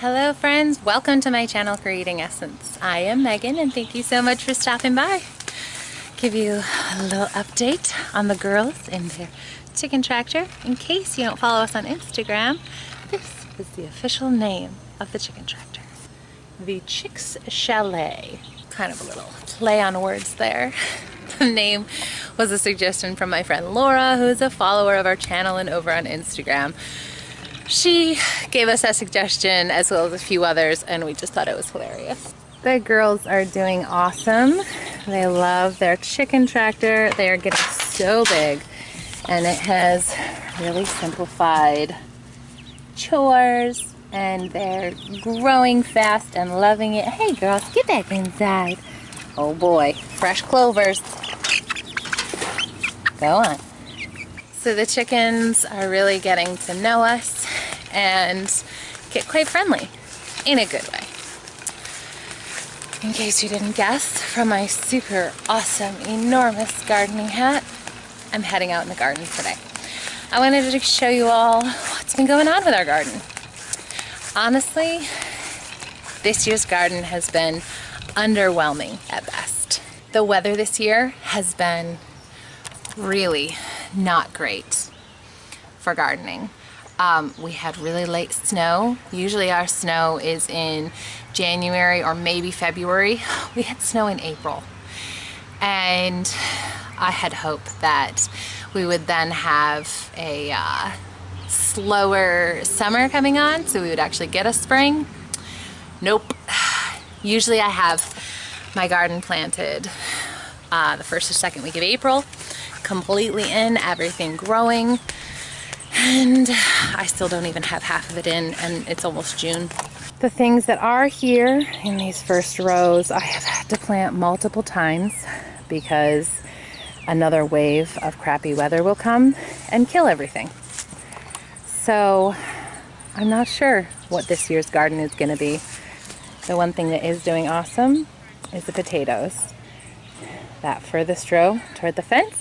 Hello friends, welcome to my channel Creating Essence. I am Megan and thank you so much for stopping by. Give you a little update on the girls in their chicken tractor. In case you don't follow us on Instagram, this is the official name of the chicken tractor. The Chicks Chalet. Kind of a little play on words there. The name was a suggestion from my friend Laura, who is a follower of our channel and over on Instagram. She gave us that suggestion as well as a few others, and we just thought it was hilarious. The girls are doing awesome. They love their chicken tractor. They are getting so big, and it has really simplified chores, and they're growing fast and loving it. Hey girls, get back inside. Oh boy, fresh clovers. Go on. So the chickens are really getting to know us and get quite friendly in a good way. In case you didn't guess from my super awesome, enormous gardening hat, I'm heading out in the garden today. I wanted to show you all what's been going on with our garden. Honestly, this year's garden has been underwhelming at best. The weather this year has been really not great for gardening. We had really late snow. Usually our snow is in January or maybe February. We had snow in April. And I had hoped that we would then have a slower summer coming on, so we would actually get a spring. Nope. Usually I have my garden planted the first or second week of April, completely in, everything growing. And I still don't even have half of it in, and it's almost June. The things that are here in these first rows, I have had to plant multiple times because another wave of crappy weather will come and kill everything. So I'm not sure what this year's garden is going to be. The one thing that is doing awesome is the potatoes. That furthest row toward the fence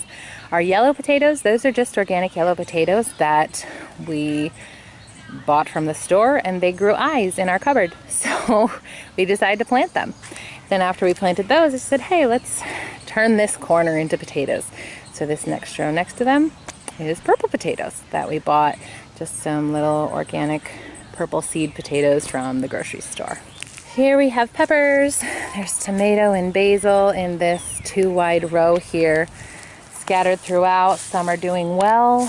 are yellow potatoes. Those are just organic yellow potatoes that we bought from the store, and they grew eyes in our cupboard. So we decided to plant them. Then after we planted those, I said, hey, let's turn this corner into potatoes. So this next row next to them is purple potatoes that we bought, just some little organic purple seed potatoes from the grocery store. Here we have peppers. There's tomato and basil in this 2-wide row here, scattered throughout. Some are doing well,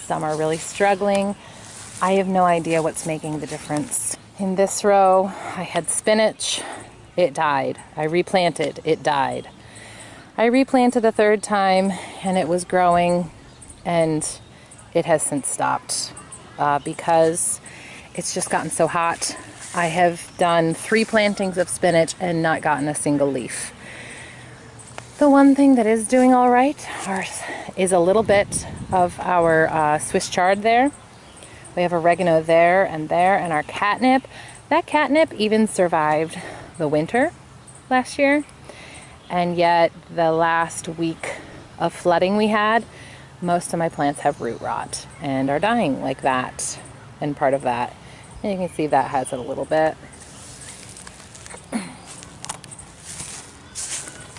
some are really struggling. I have no idea what's making the difference. In this row, I had spinach. It died. I replanted. It died. I replanted a third time, and it was growing, and it has since stopped because it's just gotten so hot. I have done 3 plantings of spinach and not gotten a single leaf. The one thing that is doing all right is a little bit of our Swiss chard there. We have oregano there, and our catnip. That catnip even survived the winter last year, and yet the last week of flooding we had, most of my plants have root rot and are dying like that, and part of that. And you can see that has it a little bit.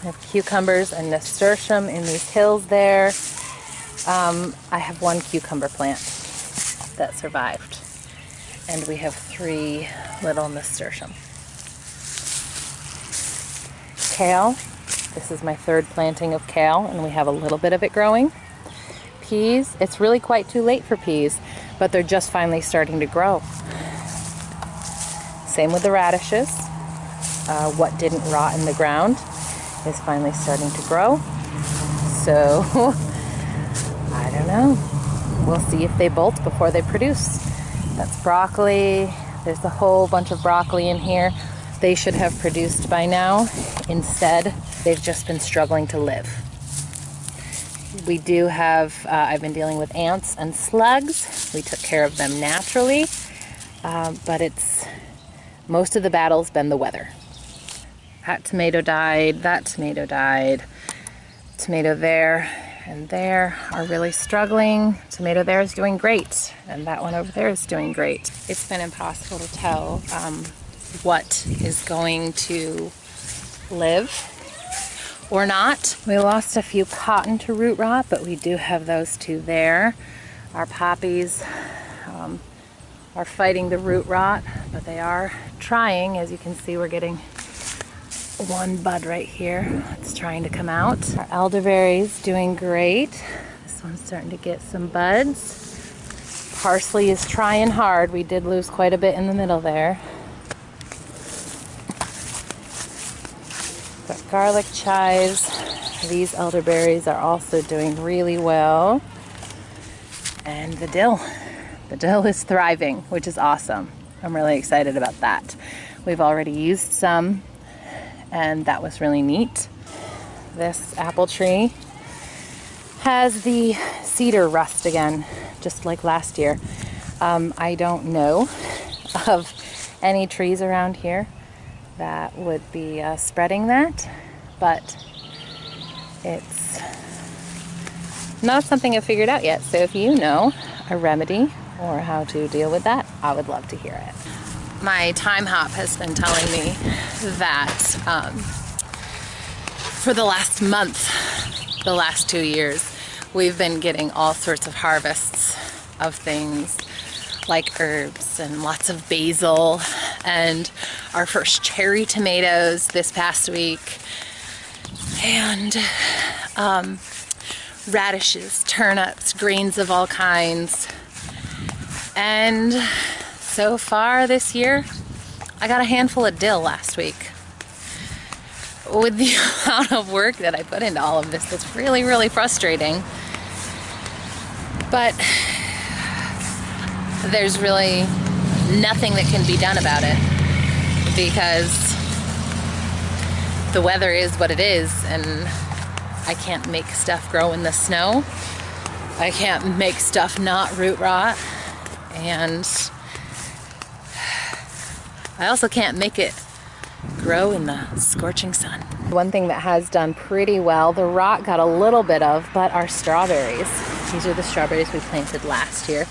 I have cucumbers and nasturtium in these hills there. I have 1 cucumber plant that survived, and we have 3 little nasturtium. Kale. This is my 3rd planting of kale, and we have a little bit of it growing. Peas. It's really quite too late for peas, but they're just finally starting to grow. Same with the radishes. What didn't rot in the ground is finally starting to grow. So, I don't know. We'll see if they bolt before they produce. That's broccoli. There's a whole bunch of broccoli in here. They should have produced by now. Instead, they've just been struggling to live. We do have, I've been dealing with ants and slugs. We took care of them naturally, but most of the battle's been the weather. That tomato died, tomato there, and there are really struggling. Tomato there is doing great, and that one over there is doing great. It's been impossible to tell what is going to live or not. We lost a few cotton to root rot, but we do have those two there. Our poppies are fighting the root rot, but they are trying. As you can see, we're getting one bud right here. It's trying to come out. Our elderberry's doing great. This one's starting to get some buds. Parsley is trying hard. We did lose quite a bit in the middle there. Got garlic chives. These elderberries are also doing really well. And the dill. The dill is thriving, which is awesome. I'm really excited about that. We've already used some, and that was really neat. This apple tree has the cedar rust again, just like last year. I don't know of any trees around here that would be spreading that, but it's not something I've figured out yet. So if you know a remedy or how to deal with that, I would love to hear it. My time hop has been telling me that for the last month, the last 2 years, we've been getting all sorts of harvests of things like herbs and lots of basil, and our first cherry tomatoes this past week, and radishes, turnips, greens of all kinds. And so far this year, I got a handful of dill last week. With the amount of work that I put into all of this, it's really, really frustrating. But there's really nothing that can be done about it, because the weather is what it is, and I can't make stuff grow in the snow. I can't make stuff not root rot. And I also can't make it grow in the scorching sun. One thing that has done pretty well, the rot got a little bit of, but our strawberries. These are the strawberries we planted last year.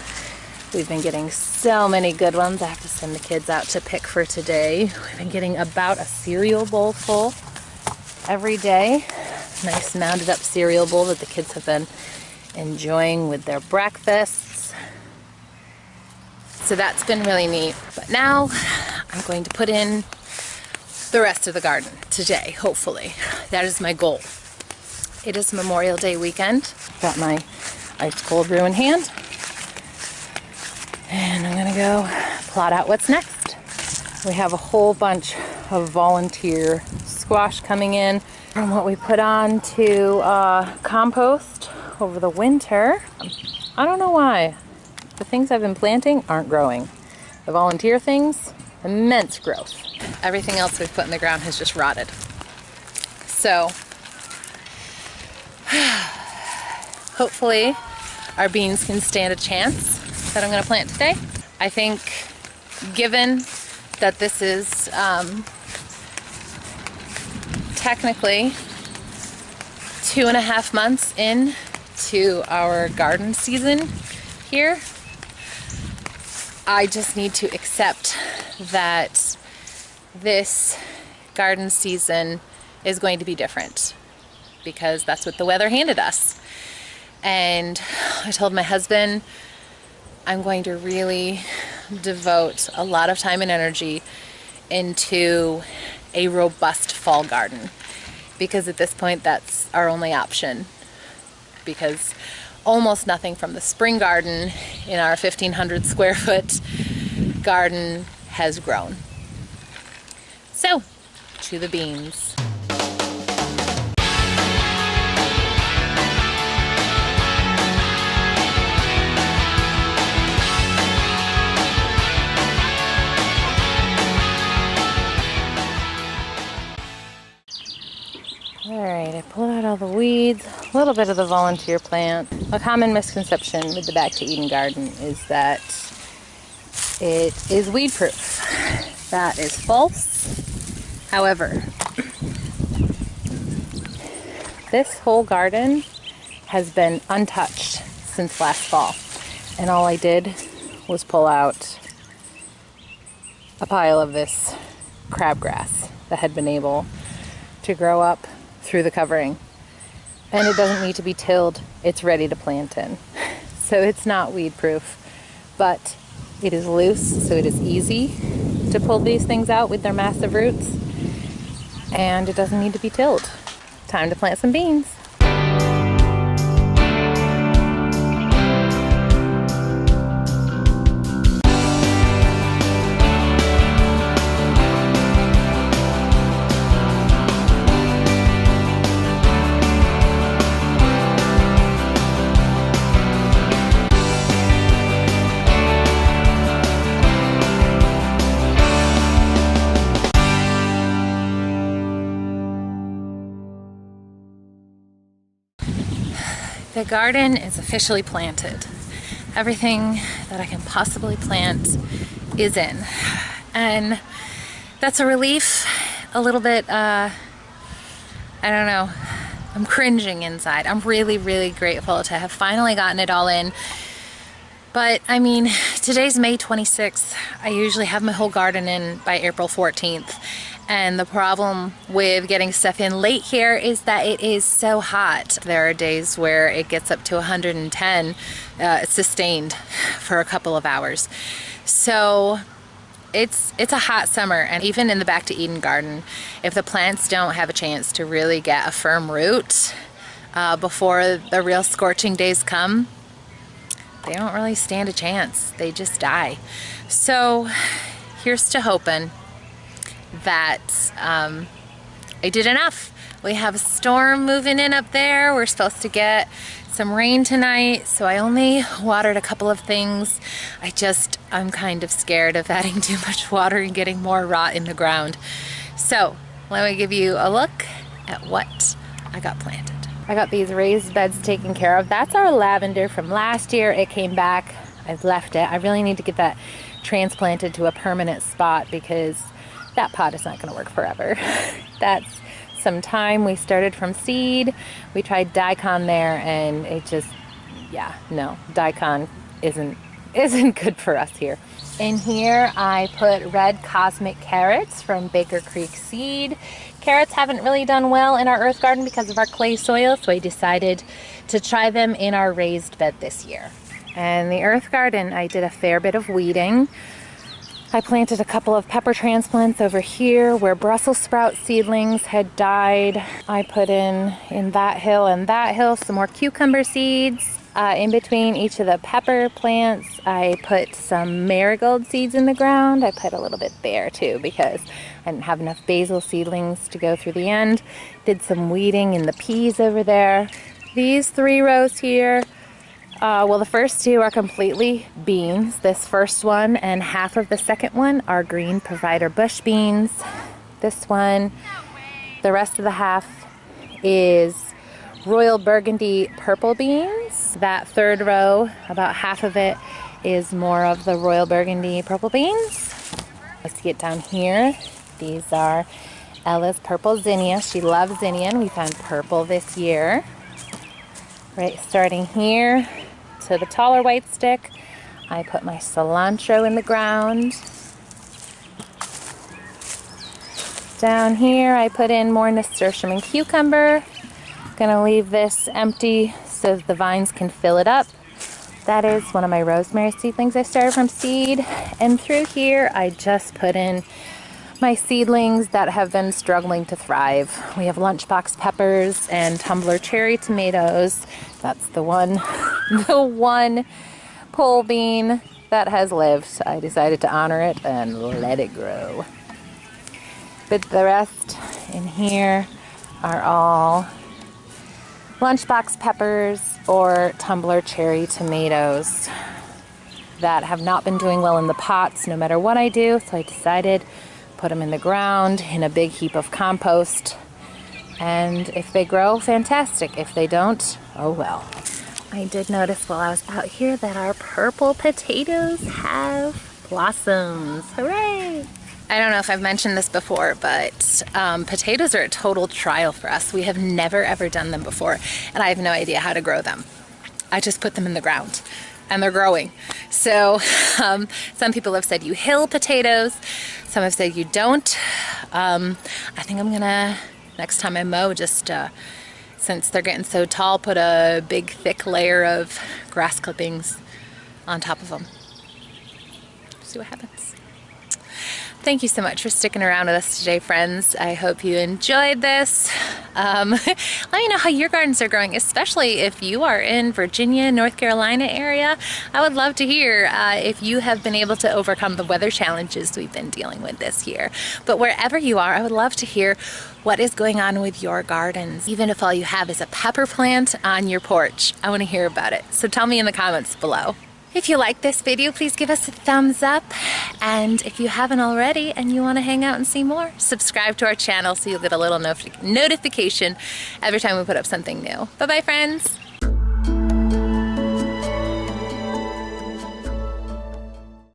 We've been getting so many good ones. I have to send the kids out to pick for today. We've been getting about a cereal bowl full every day. Nice mounded up cereal bowl that the kids have been enjoying with their breakfasts. So that's been really neat. But now I'm going to put in the rest of the garden today, hopefully. That is my goal. It is Memorial Day weekend. Got my ice cold brew in hand. And I'm gonna go plot out what's next. We have a whole bunch of volunteer squash coming in from what we put on to compost over the winter. I don't know why. The things I've been planting aren't growing. The volunteer things, immense growth. Everything else we've put in the ground has just rotted. So, hopefully our beans can stand a chance that I'm gonna plant today. I think given that this is technically 2.5 months in to our garden season here, I just need to accept that this garden season is going to be different, because that's what the weather handed us. And I told my husband I'm going to really devote a lot of time and energy into a robust fall garden, because at this point that's our only option, because almost nothing from the spring garden in our 1,500 square foot garden has grown. So, to the beans. Alright, I pulled out all the weeds, a little bit of the volunteer plant. A common misconception with the Back to Eden garden is that it is weed proof. That is false. However, this whole garden has been untouched since last fall. And all I did was pull out a pile of this crabgrass that had been able to grow up through the covering. And it doesn't need to be tilled, it's ready to plant in. So it's not weed proof, but it is loose, so it is easy to pull these things out with their massive roots. And it doesn't need to be tilled. Time to plant some beans. The garden is officially planted. Everything that I can possibly plant is in. And that's a relief. A little bit, I don't know, I'm cringing inside. I'm really, really grateful to have finally gotten it all in. But I mean, today's May 26th. I usually have my whole garden in by April 14th. And the problem with getting stuff in late here is that it is so hot. There are days where it gets up to 110 sustained for a couple of hours. So it's a hot summer, and even in the Back to Eden garden, if the plants don't have a chance to really get a firm root before the real scorching days come, they don't really stand a chance. They just die. So here's to hoping that I did enough. We have a storm moving in up there. We're supposed to get some rain tonight, so I only watered a couple of things. I'm kind of scared of adding too much water and getting more rot in the ground. So let me give you a look at what I got planted. I got these raised beds taken care of. That's our lavender from last year. It came back. I've left it. I really need to get that transplanted to a permanent spot because that pot is not going to work forever. That's some time. We started from seed. We tried daikon there, and it just, yeah, no, daikon isn't good for us here. In here, I put red cosmic carrots from Baker Creek Seed. Carrots haven't really done well in our earth garden because of our clay soil, so I decided to try them in our raised bed this year. And the earth garden, I did a fair bit of weeding. I planted a couple of pepper transplants over here where Brussels sprout seedlings had died. I put in that hill and that hill some more cucumber seeds. In between each of the pepper plants, I put some marigold seeds in the ground. I put a little bit there too because I didn't have enough basil seedlings to go through the end. Did some weeding in the peas over there. These 3 rows here, well, the first 2 are completely beans. This first one and half of the second one are green provider bush beans. This one, the rest of the half is Royal Burgundy purple beans. That third row, about half of it is more of the Royal Burgundy purple beans. Let's get down here. These are Ella's purple zinnia. She loves zinnia, and we found purple this year. Right, starting here to the taller white stick, I put my cilantro in the ground. Down here, I put in more nasturtium and cucumber. Gonna leave this empty so the vines can fill it up. That is one of my rosemary seedlings I started from seed. And through here, I just put in my seedlings that have been struggling to thrive. We have lunchbox peppers and tumbler cherry tomatoes. That's the one pole bean that has lived. I decided to honor it and let it grow. But the rest in here are all lunchbox peppers or tumbler cherry tomatoes that have not been doing well in the pots no matter what I do. So I decided put them in the ground in a big heap of compost. And if they grow, fantastic. If they don't, oh well. I did notice while I was out here that our purple potatoes have blossoms. Hooray! I don't know if I've mentioned this before, but potatoes are a total trial for us. We have never ever done them before, and I have no idea how to grow them. I just put them in the ground and they're growing. So some people have said you hill potatoes, some have said you don't. I think I'm gonna, next time I mow, just since they're getting so tall, put a big thick layer of grass clippings on top of them. See what happens. Thank you so much for sticking around with us today, friends. I hope you enjoyed this. Let me know how your gardens are growing, especially if you are in Virginia, North Carolina area. I would love to hear if you have been able to overcome the weather challenges we've been dealing with this year. But wherever you are, I would love to hear what is going on with your gardens. Even if all you have is a pepper plant on your porch, I want to hear about it. So tell me in the comments below. If you like this video, please give us a thumbs up. And if you haven't already and you want to hang out and see more, subscribe to our channel so you'll get a little notification every time we put up something new. Bye-bye, friends.